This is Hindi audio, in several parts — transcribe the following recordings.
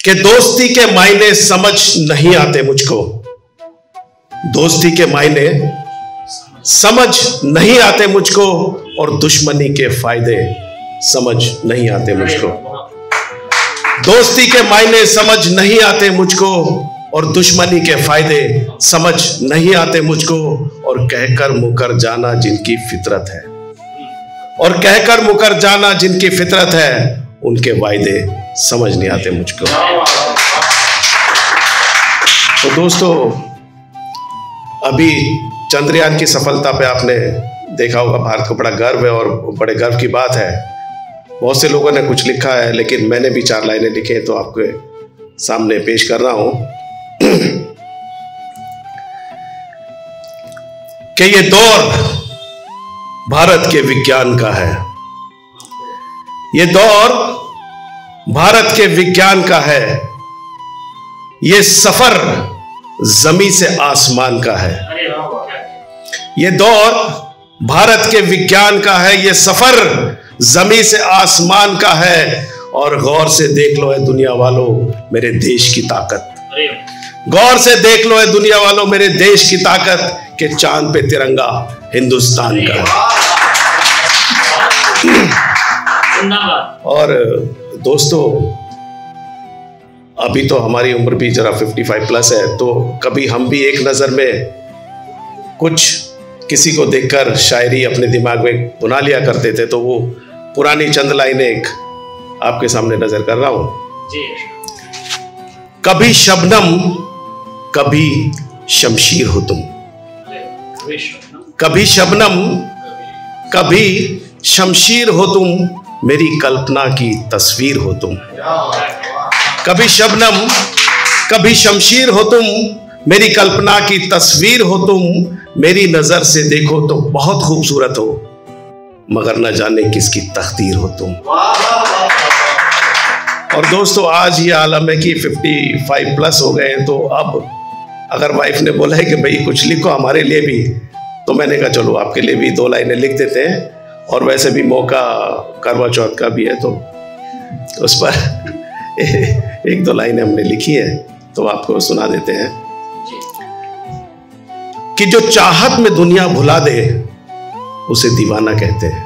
कि दोस्ती के मायने समझ नहीं आते मुझको, दोस्ती के मायने समझ नहीं आते मुझको, और दुश्मनी के फायदे समझ नहीं आते मुझको। दोस्ती के मायने समझ नहीं आते मुझको, और दुश्मनी के फायदे समझ नहीं आते मुझको, और कहकर मुकर जाना जिनकी फितरत है, और कहकर मुकर जाना जिनकी फितरत है, उनके वायदे समझ नहीं आते मुझको। तो दोस्तों, अभी चंद्रयान की सफलता पे आपने देखा होगा, भारत को बड़ा गर्व है और बड़े गर्व की बात है। बहुत से लोगों ने कुछ लिखा है, लेकिन मैंने भी 4 लाइनें लिखी हैं, तो आपके सामने पेश कर रहा हूं कि ये दौर भारत के विज्ञान का है, ये दौर भारत के विज्ञान का है, ये सफर जमीन से आसमान का है। ये दौर भारत के विज्ञान का है, ये सफर जमीन से आसमान का है, और गौर से देख लो है दुनिया वालों मेरे देश की ताकत, गौर से देख लो है दुनिया वालों मेरे देश की ताकत, के चांद पे तिरंगा हिंदुस्तान का है। और दोस्तों, अभी तो हमारी उम्र भी जरा 55 प्लस है, तो कभी हम भी एक नज़र में कुछ किसी को देखकर शायरी अपने दिमाग में बुना लिया करते थे, तो वो पुरानी चंद लाइनें एक आपके सामने नजर कर रहा हूं। कभी शबनम कभी शमशीर हो तुम, कभी शबनम कभी शमशीर हो तुम, मेरी कल्पना की तस्वीर हो तुम। कभी शबनम कभी शमशीर हो तुम, मेरी कल्पना की तस्वीर हो तुम, मेरी नजर से देखो तो बहुत खूबसूरत हो, मगर न जाने किसकी तकदीर हो तुम। और दोस्तों, आज ये आलम है कि 55 प्लस हो गए हैं, तो अब अगर वाइफ ने बोला है कि भाई कुछ लिखो हमारे लिए भी, तो मैंने कहा चलो आपके लिए भी 2 लाइनें लिख देते हैं, और वैसे भी मौका करवा चौथ का भी है, तो उस पर 1-2 लाइनें हमने लिखी है, तो आपको सुना देते हैं कि जो चाहत में दुनिया भुला दे उसे दीवाना कहते हैं,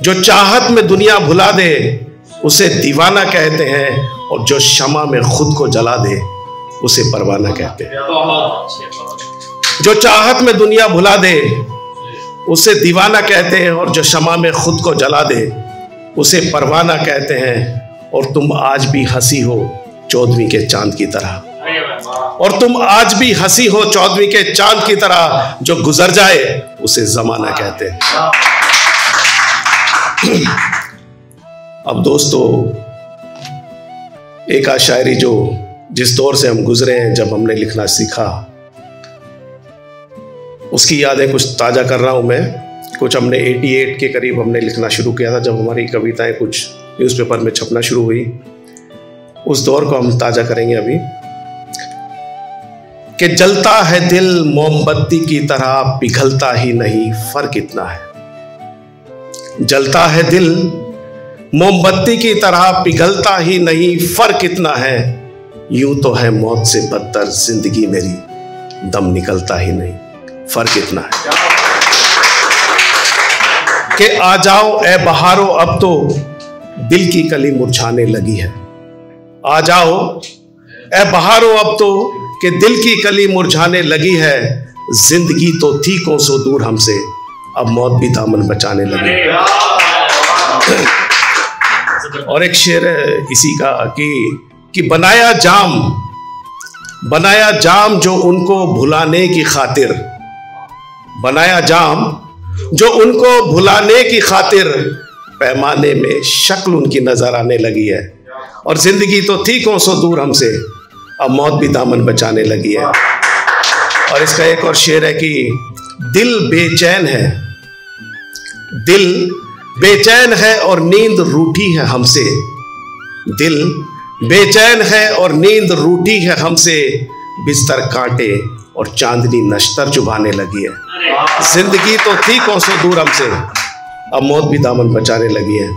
जो चाहत में दुनिया भुला दे उसे दीवाना कहते हैं, और जो शमा में खुद को जला दे उसे परवाना कहते हैं। जो चाहत में दुनिया भुला दे उसे दीवाना कहते हैं, और जो शमा में खुद को जला दे उसे परवाना कहते हैं। और तुम आज भी हंसी हो 14वीं के चांद की तरह, और तुम आज भी हंसी हो 14वीं के चांद की तरह, जो गुजर जाए उसे जमाना कहते हैं। अब दोस्तों, एक शायरी जो जिस दौर से हम गुजरे हैं, जब हमने लिखना सीखा, उसकी यादें कुछ ताज़ा कर रहा हूं मैं। कुछ हमने 88 के करीब हमने लिखना शुरू किया था, जब हमारी कविताएं कुछ न्यूज़पेपर में छपना शुरू हुई। उस दौर को हम ताज़ा करेंगे अभी। कि जलता है दिल मोमबत्ती की तरह, पिघलता ही नहीं, फर्क इतना है। जलता है दिल मोमबत्ती की तरह, पिघलता ही नहीं, फर्क इतना है। यूं तो है मौत से बदतर जिंदगी मेरी, दम निकलता ही नहीं, फर्क इतना है। कि आ जाओ ए बहारो, अब तो दिल की कली मुरझाने लगी है। आ जाओ ए बहारो, अब तो कि दिल की कली मुरझाने लगी है। जिंदगी तो थी कोसों दूर हमसे, अब मौत भी दामन बचाने लगी। और एक शेर है इसी का कि बनाया जाम जो उनको भुलाने की खातिर, बनाया जाम जो उनको भुलाने की खातिर, पैमाने में शक्ल उनकी नजर आने लगी है। और जिंदगी तो थी कोसों दूर हमसे, अब मौत भी दामन बचाने लगी है। और इसका एक और शेर है कि दिल बेचैन है, दिल बेचैन है और नींद रूठी है हमसे। दिल बेचैन है और नींद रूठी है हमसे, बिस्तर कांटे और चांदनी नश्तर चुभाने लगी है। जिंदगी तो थी कोसों दूर हमसे, अब मौत भी दामन बचाने लगी है।